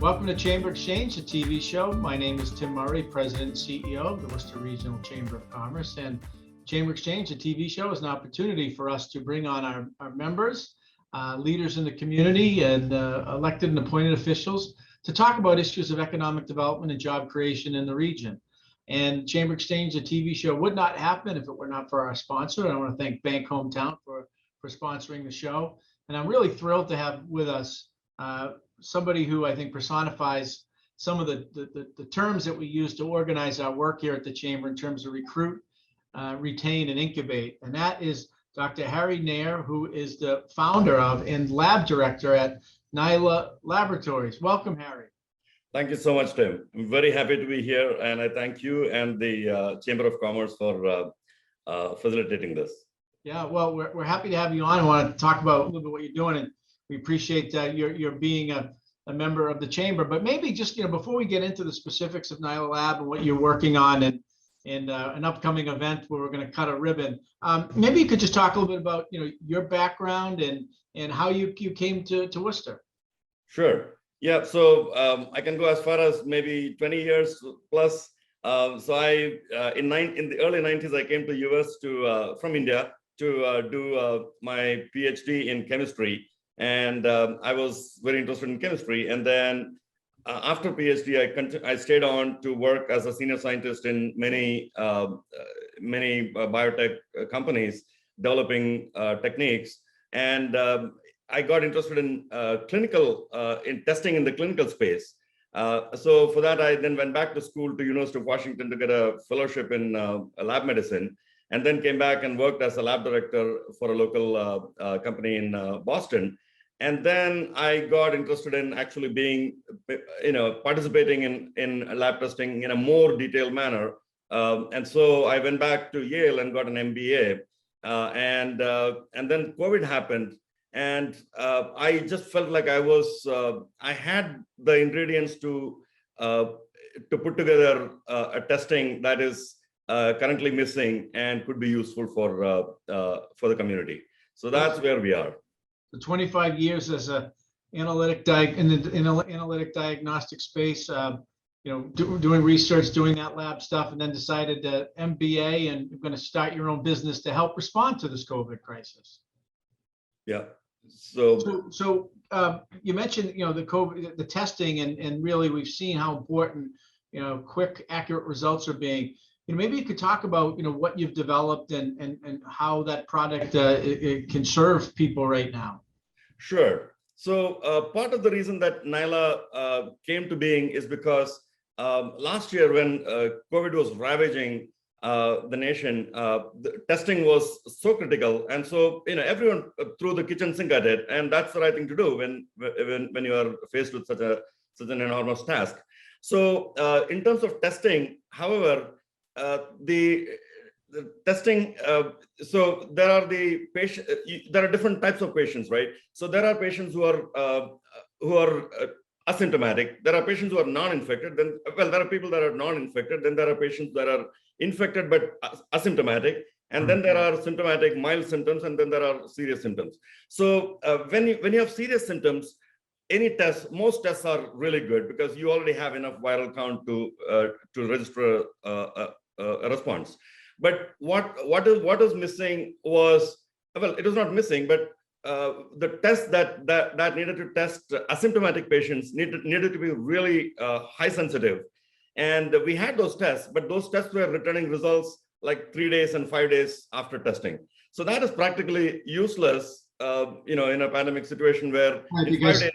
Welcome to Chamber Exchange, the TV show. My name is Tim Murray, President and CEO of the Worcester Regional Chamber of Commerce. And Chamber Exchange, the TV show, is an opportunity for us to bring on our members, leaders in the community, and elected and appointed officials to talk about issues of economic development and job creation in the region. And Chamber Exchange, the TV show, would not happen if it were not for our sponsor. And I want to thank Bank Hometown for sponsoring the show. And I'm really thrilled to have with us somebody who I think personifies some of the terms that we use to organize our work here at the Chamber in terms of recruit, retain, and incubate. And that is Dr. Harry Nair, who is the founder of and lab director at NyLa Laboratories. Welcome, Harry. Thank you so much, Tim. I'm very happy to be here, and I thank you and the Chamber of Commerce for facilitating this. Yeah, well, we're happy to have you on. I want to talk about a little bit what you're doing, and we appreciate your being a member of the Chamber. But maybe just, before we get into the specifics of NyLa Lab and what you're working on and an upcoming event where we're going to cut a ribbon, maybe you could just talk a little bit about, your background and how you came to Worcester. Sure. Yeah. So I can go as far as maybe 20 years plus. So I in the early 90s, I came to US from India to do my PhD in chemistry. And I was very interested in chemistry. And then after PhD, I stayed on to work as a senior scientist in many biotech companies developing techniques. And I got interested in in testing in the clinical space. So for that, I then went back to school to University of Washington to get a fellowship in lab medicine, and then came back and worked as a lab director for a local company in Boston. And then I got interested in actually being, participating in lab testing in a more detailed manner. And so I went back to Yale and got an MBA. And then COVID happened. And I just felt like I had the ingredients to put together a testing that is currently missing and could be useful for the community. So that's where we are. The 25 years as a analytic diagnostic space, doing research, doing that lab stuff, and then decided to MBA and you're going to start your own business to help respond to this COVID crisis. Yeah. So you mentioned, the COVID, the testing, and really we've seen how important, quick, accurate results are being. Maybe you could talk about, what you've developed and how that product it can serve people right now. Sure. So part of the reason that NyLa came to being is because last year when COVID was ravaging the nation, the testing was so critical, and so everyone threw the kitchen sink at it, and that's the right thing to do when you are faced with such an enormous task. So in terms of testing, however, the testing, so there are there are different types of patients, right? So there are patients who are asymptomatic. There are patients who are non-infected. Then, there are people that are non-infected. Then there are patients that are infected but asymptomatic. And then there are symptomatic, mild symptoms, and then there are serious symptoms. So when you have serious symptoms, most tests are really good because you already have enough viral count to register a response. But what is missing was, it was not missing, but the test that needed to test asymptomatic patients needed to be really high sensitive. And we had those tests, but those tests were returning results like 3 days and 5 days after testing. So that is practically useless, in a pandemic situation where in 5 days,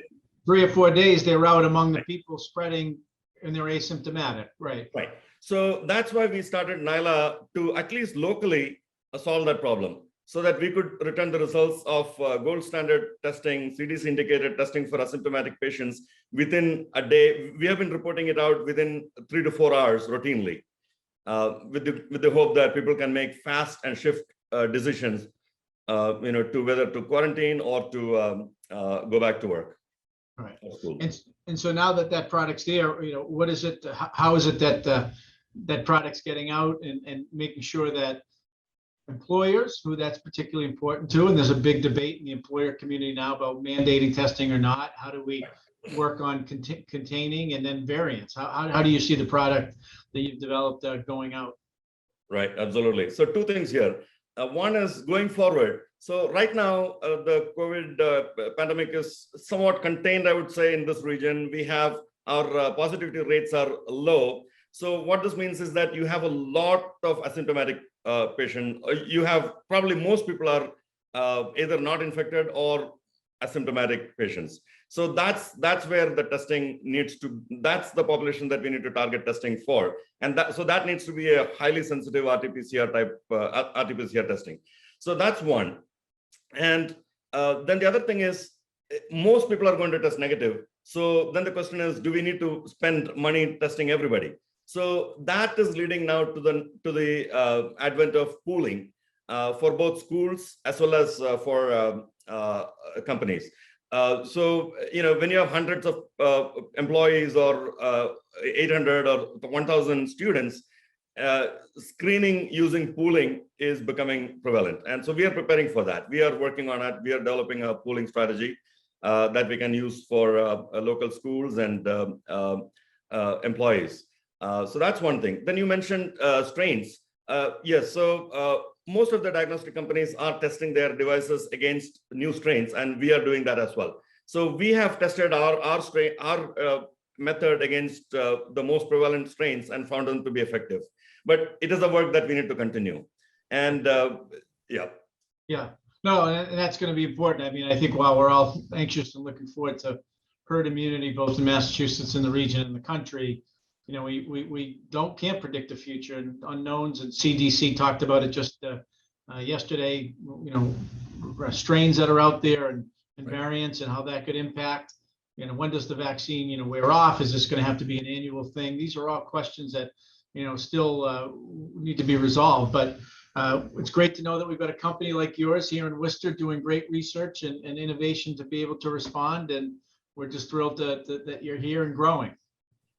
3 or 4 days they're out among the people spreading and they're asymptomatic, right? Right. So that's why we started NyLa to at least locally solve that problem, so that we could return the results of gold standard testing, CDC indicated testing for asymptomatic patients within a day. We have been reporting it out within 3 to 4 hours routinely, with the hope that people can make fast and shift decisions, to whether to quarantine or to go back to work. Right. And so now that product's there, what is it? How is it that that product's getting out and making sure that employers, who that's particularly important to, and there's a big debate in the employer community now about mandating testing or not. How do we work on containing and then variants? How do you see the product that you've developed going out? Right, absolutely. So two things here. One is going forward. So right now, the COVID pandemic is somewhat contained, I would say, in this region. We have our positivity rates are low. So what this means is that you have a lot of asymptomatic patients. You have probably most people are either not infected or asymptomatic patients. So that's where the testing needs to, that's the population that we need to target testing for. And that needs to be a highly sensitive RT-PCR type, RT-PCR testing. So that's one. And then the other thing is, most people are going to test negative. So then the question is, do we need to spend money testing everybody? So that is leading now to the advent of pooling for both schools as well as for companies. So, when you have hundreds of employees or 800 or 1,000 students, screening using pooling is becoming prevalent. And so we are preparing for that. We are working on it. We are developing a pooling strategy that we can use for local schools and employees. So that's one thing. Then you mentioned strains. Yes, so most of the diagnostic companies are testing their devices against new strains, and we are doing that as well. So we have tested our method against the most prevalent strains and found them to be effective. But it is a work that we need to continue. And yeah. Yeah. No, and that's going to be important. I mean, I think while we're all anxious and looking forward to herd immunity, both in Massachusetts and the region and the country, we can't predict the future, and unknowns, and CDC talked about it just yesterday, strains that are out there and variants and how that could impact, when does the vaccine, wear off? Is this going to have to be an annual thing? These are all questions that, still need to be resolved, but it's great to know that we've got a company like yours here in Worcester doing great research and innovation to be able to respond. And we're just thrilled that you're here and growing.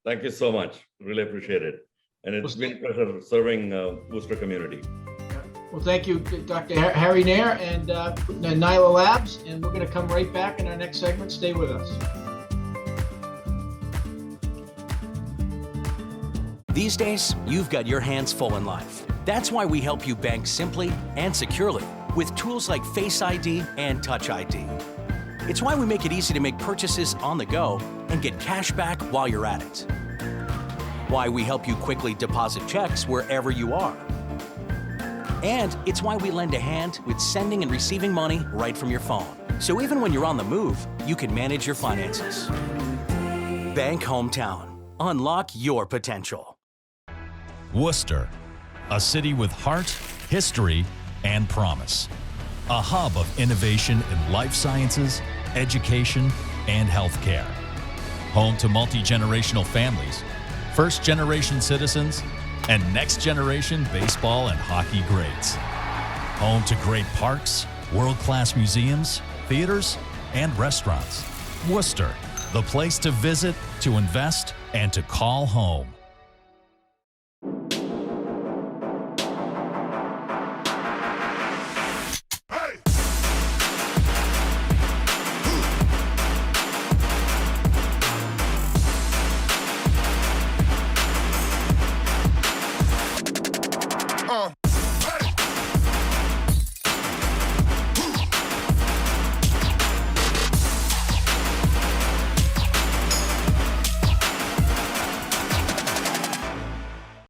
Thank you so much. Really appreciate it. And it's been a pleasure serving Worcester community. Well, thank you, Dr. Harry Nair and NyLa Labs. And we're going to come right back in our next segment. Stay with us. These days, you've got your hands full in life. That's why we help you bank simply and securely with tools like Face ID and Touch ID. It's why we make it easy to make purchases on the go and get cash back while you're at it. Why we help you quickly deposit checks wherever you are. And it's why we lend a hand with sending and receiving money right from your phone. So even when you're on the move, you can manage your finances. Bank Hometown. Unlock your potential. Worcester, a city with heart, history, and promise. A hub of innovation in life sciences, education, and healthcare. Home to multi-generational families, first-generation citizens, and next-generation baseball and hockey greats. Home to great parks, world-class museums, theaters, and restaurants. Worcester, the place to visit, to invest, and to call home.